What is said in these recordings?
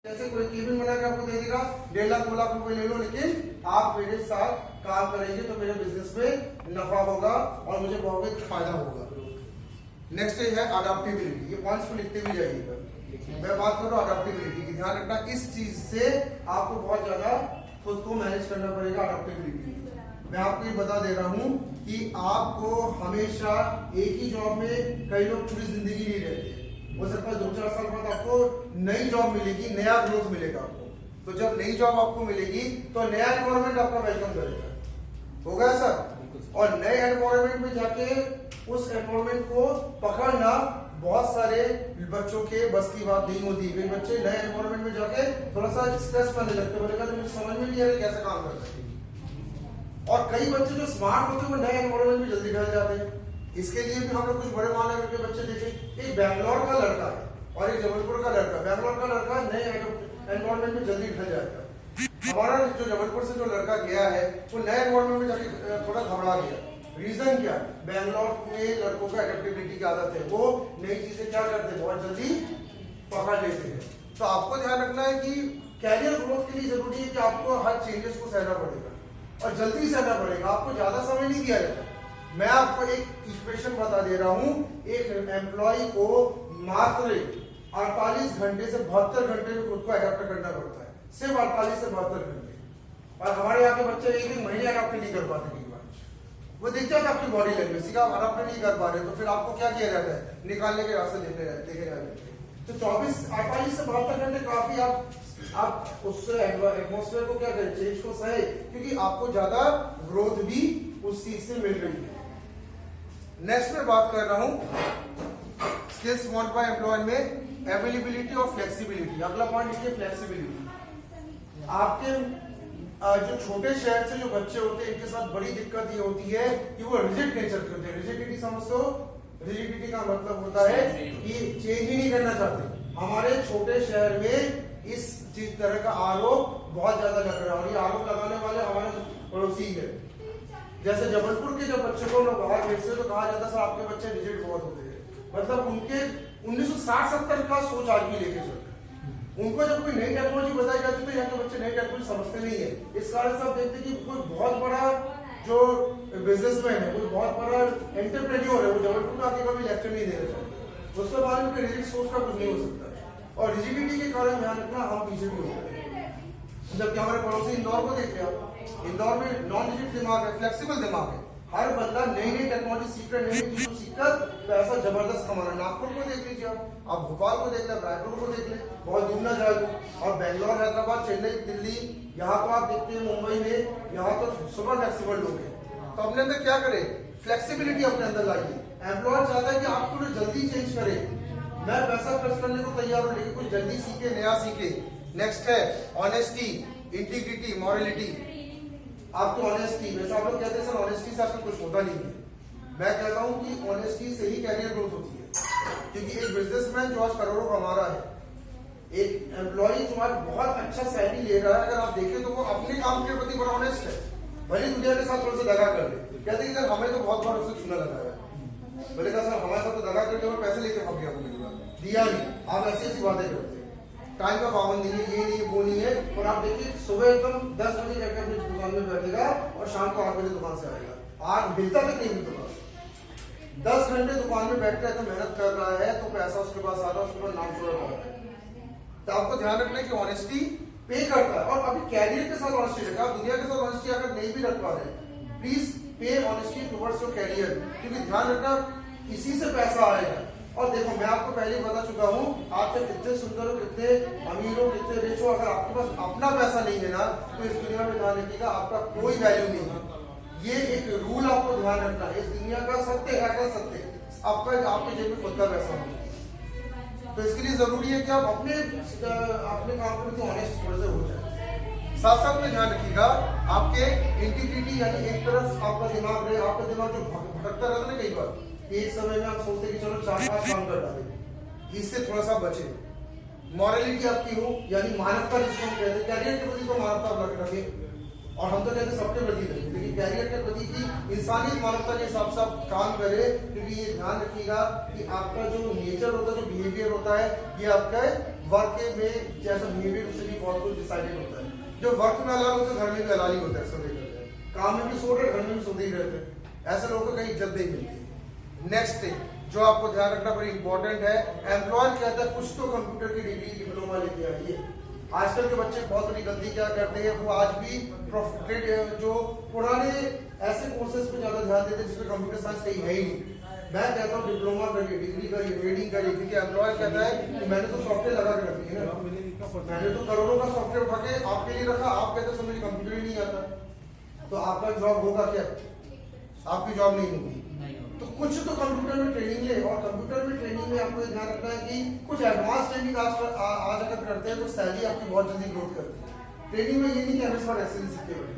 जैसे कोई केबिन बना के आपको दे देगा 1.5 लाख 2 लाख रुपए ले लो, लेकिन आप मेरे साथ काम करेंगे तो मेरे बिजनेस में नफा होगा और मुझे बहुत फायदा होगा। नेक्स्ट है अडेप्टेबिलिटी। ये पॉइंट्स को लिखते भी जाइएगा। मैं बात कर रहा हूँ अडेप्टेबिलिटी की, ध्यान रखना इस चीज से आपको बहुत ज्यादा खुद को मैनेज करना पड़ेगा। अडेप्टेबिलिटी मैं आपको ये बता दे रहा हूँ कि आपको हमेशा एक ही जॉब में कई लोग पूरी जिंदगी नहीं रहते। हो सकता है 2-4 साल बाद आपको नई जॉब मिलेगी, नया ग्रोथ मिलेगा आपको। तो जब नई जॉब आपको मिलेगी तो नया एनवायरमेंट आपका वेलकम करेगा, होगा सर। और नए एनवायरमेंट में जाके उस एनवायरमेंट को पकड़ना बहुत सारे बच्चों के बस की बात नहीं होती। कई बच्चे नए एनवायरमेंट में जाके थोड़ा सा स्ट्रेस करने लगते, बोलेगा तो मुझे समझ में नहीं आ रहा कैसे काम करना है। और कई बच्चे जो स्मार्ट होते हैं वो नए एनवायरमेंट में जल्दी ढल जाते हैं। इसके लिए भी हम लोग कुछ बड़े महानगर के बच्चे देखे, एक बैंगलोर का लड़का है और एक जबलपुर का लड़का। बैंगलोर का लड़का नए एनवायरमेंट में जल्दी ढल जाएगा। हमारा जो जबलपुर से जो लड़का गया है वो नए एनवायरमेंट में जाके थोड़ा घबरा गया। रीजन क्या? बैंगलोर में लड़कों का एडेप्टेबिलिटी की आदत है, वो नई चीजें क्या करते हैं बहुत जल्दी पकड़ लेते हैं। तो आपको ध्यान रखना है कि कैरियर ग्रोथ के लिए जरूरी है कि आपको हर चेंजेस को सहना पड़ेगा और जल्दी सहना पड़ेगा। आपको ज्यादा समय नहीं दिया जाता। मैं आपको एक इक्वेशन बता दे रहा हूं, एक एम्प्लॉय को मात्र 48 घंटे से 72 घंटे में खुद को अडेप्ट करना पड़ता है, सिर्फ 48 से 72 घंटे। और हमारे यहाँ के बच्चे एक महीने अडेप्ट नहीं कर पाते। वो देखते हैं आपकी बॉडी लैंग्वेज का आप अडेप्ट नहीं कर पा रहे, तो फिर आपको क्या किया जाता है? निकालने के रास्ते देखे जाते हैं। तो 48 से 72 घंटे काफी आप उससे एटमॉस्फेयर को क्या करें, चेंज को सहे, क्योंकि आपको ज्यादा ग्रोथ भी उस चीज से मिल रही है। नेक्स्ट में बात कर रहा हूं स्किल्स वांट बाय एम्प्लॉय में अवेलेबिलिटी और फ्लेक्सिबिलिटी। अगला पॉइंट लिखिए फ्लेक्सिबिलिटी। आपके जो छोटे शहर से जो बच्चे होते हैं इनके साथ बड़ी दिक्कत ये होती है कि वो रिजिड नेचर के होते हैं। रिजिडिटी समझते हो? रिजिडिटी का मतलब होता है कि चेंज ही नहीं करना चाहते। हमारे छोटे शहर में इस चीज तरह का आरोप बहुत ज्यादा लग रहा है और ये आरोप लगाने वाले हमारे पड़ोसी है। जैसे जबलपुर के जब बच्चों को लोग बाहर भेजते तो कहा जाता है आपके बच्चे रिजिड बहुत होते हैं, मतलब उनके 1960-70 का सोच आज भी लेके चलते हैं। उनको जब कोई नई टेक्नोलॉजी बताई जाती है तो यहाँ के बच्चे नई टेक्नोलॉजी समझते नहीं है। इस कारण से आप देखते हैं कि कोई बहुत बड़ा जो बिजनेसमैन है, कोई बहुत बड़ा एंटरप्रेन्योर है, वो जबलपुर में आके कभी लेक्चर नहीं देना चाहते। उसके बाद उनके रिजिड सोच का कुछ नहीं हो सकता और रिजिडिटी के कारण ध्यान रखना हम पीछे भी होते हैं। जबकि हमारे पड़ोसी इंदौर को देख रहे हो, इंदौर में नॉन रिजिड दिमाग है, फ्लेक्सिबल दिमाग है। हर बंदा नई नई टेक्नोलॉजी सीख रहा है, नई चीजों सीखकर पैसा जबरदस्त कमा रहा है। नागपुर को देख लीजिए, आप भोपाल को देख लें, रायपुर को देख लें, बहुत दूर ना जाए। और बेंगलोर, हैदराबाद, चेन्नई, दिल्ली, यहाँ तो आप देखते हैं मुंबई में, यहाँ तो सुपर फ्लेक्सिबल लोग हैं। तो अपने अंदर क्या करें? फ्लेक्सिबिलिटी अपने अंदर लाइए। एम्प्लॉयर चाहता है कि आप थोड़ा जल्दी चेंज करें। मैं पैसा खर्च करने को तैयार हूँ, लेकिन कुछ जल्दी सीखे, नया सीखे। नेक्स्ट है ऑनेस्टी, इंटीग्रिटी, मॉरलिटी। आपकी ऑनेस्टी, वैसे आप लोग कहते हैं सर ऑनेस्टी से आपको कुछ होता नहीं है। मैं कहता हूं कि ऑनेस्टी से ही कैरियर ग्रोथ होती है। क्योंकि एक बिजनेसमैन जो आज करोड़ों कमा रहा है, एक एम्प्लॉय जो आज बहुत अच्छा सैलरी ले रहा है, अगर आप देखें तो वो अपने काम के प्रति बड़ा ऑनेस्ट है। भले दुनिया के साथ थोड़ा सा दगा कर ले, कहते हैं सर हमें तो बहुत बार उससे चूना लगाया, बोलेगा सर हमारे साथ तो दगा करके और पैसे लेके भाग गया, दिया नहीं। आप ऐसी ऐसी बातें करते हैं, टाइम का पाबंदी नहीं, ये नहीं वो नहीं है। और आप देखिए सुबह एकदम 10 बजे जाकर अपनी दुकान में बैठेगा और शाम को 8 बजे दुकान से आएगा। आज मिलता भी नहीं मिलता, 10 घंटे दुकान में बैठकर तो मेहनत कर रहा है, तो पैसा उसके पास आ रहा है, उसके पास नाम छोड़ रहा है। तो आपको ध्यान रखना कि ऑनेस्टी पे करता है। और अभी कैरियर के साथ ऑनेस्टी रखा, आप दुनिया के साथ ऑनेस्टी अगर नहीं भी रख पा रहे, please pay honesty towards your career, क्योंकि ध्यान रखना इसी से पैसा आएगा। और देखो मैं आपको पहले ही बता चुका हूं, आप चाहे कितने सुंदर हो, कितने अमीर हो, कितने रिच हो, अगर आपके पास अपना पैसा नहीं है ना, तो इस दुनिया में ध्यान रखिएगा आपका कोई वैल्यू नहीं है। ये एक रूल आपको ध्यान रखना है, इस दुनिया का सत्य है, सत्य आपके जेब में खुद का पैसा हो। तो इसके लिए जरूरी है कि आप अपने काम के प्रति ऑनेस्ट थोड़े से हो जाए। साथ साथ में ध्यान रखिएगा आपके इंटीग्रिटी, यानी एक तरफ आपका दिमाग रहे, आपका दिमाग जो भटकता रहता है कई बार, एक समय में आप सोचते कि चलो 4-5 काम कर डालें, इससे थोड़ा सा बचे। मॉरलिटी आपकी हो, यानी मानवता जिसको हम कहते हैं, कैरियर के प्रति तो मानवता आप रखें। और हम तो कहते हैं सबके प्रति रखें, लेकिन कैरियर के प्रति की इंसानियत मानवता के हिसाब से आप काम करें। क्योंकि ये ध्यान रखिएगा कि आपका जो नेचर होता है, जो बिहेवियर होता है, ये आपका वर्क में जैसा बिहेवियर उससे भी बहुत कुछ डिसाइडेड होता है। जो वर्क में हलाल होता है घर में भी हलाल ही होता है, सब देखा जाए। काम में भी सो रहे, घर में भी सोते ही रहते हैं। ऐसे लोगों को कहीं इज्जत नहीं मिलती। नेक्स्ट जो आपको ध्यान रखना बड़ी इंपॉर्टेंट है, एम्प्लॉयर कहता है कुछ तो कंप्यूटर की डिग्री डिप्लोमा लेके आइए। आजकल के बच्चे बहुत बड़ी गलती क्या करते हैं, वो आज भी जो पुराने ऐसे कोर्सेज पे ज्यादा ध्यान देते हैं जिसमें कंप्यूटर साइंस कहीं है ही नहीं। मैं कहता हूँ डिप्लोमा करिए, डिग्री करिए, ट्रेडिंग करिए, क्योंकि एम्प्लॉयर कहता है कि मैंने तो सॉफ्टवेयर लगा के रख दी है ना, मैंने तो करोड़ों का सॉफ्टवेयर उठा के आपके लिए रखा, आप कहते हो मुझे कंप्यूटर ही नहीं आता, तो आपका जॉब होगा क्या? आपकी जॉब नहीं होगी। तो कुछ तो कंप्यूटर में ट्रेनिंग ले, और कंप्यूटर में ट्रेनिंग में आपको ध्यान रखना है कि कुछ एडवांस ट्रेनिंग आज अगर करते हैं तो सैलरी आपकी बहुत जल्दी ग्रोथ करती है। ट्रेनिंग में ये नहीं कि हमें सिर्फ एक्सेल सीख के बैठे,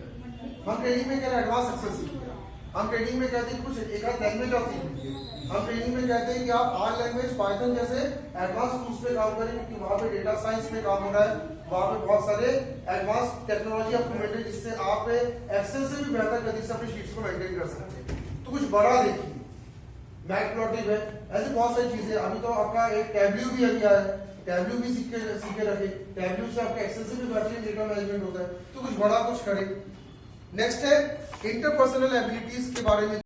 हम ट्रेनिंग में कह रहे हैं एडवांस एक्सेल सीख लिया, हम ट्रेनिंग में कहते हैं कुछ एक आध लैंग्वेज आप सीख लीजिए, हम ट्रेनिंग में कहते हैं कि आप आर लैंग्वेज पाइथन जैसे एडवांस टूल्स पे काम करें, क्योंकि वहाँ पे डेटा साइंस में काम हो रहा है, वहाँ पे बहुत सारे एडवांस टेक्नोलॉजी आपको मिल रही है जिससे आप एक्सेल से भी बेहतर गति से अपनी शीट्स को मेंटेन कर सकते हैं। तो कुछ बड़ा देखिए, मैटप्लॉटिक है, ऐसे बहुत सारी चीजें। अभी तो आपका एक टैब्ल्यू भी अभी आया है, टैब्ल्यू भी सीख के रखे, टैब्ल्यू से आपका एक्सेल से भी बेहतरीन डेटा मैनेजमेंट होता है। तो कुछ बड़ा कुछ करें। नेक्स्ट है इंटरपर्सनल एबिलिटीज के बारे में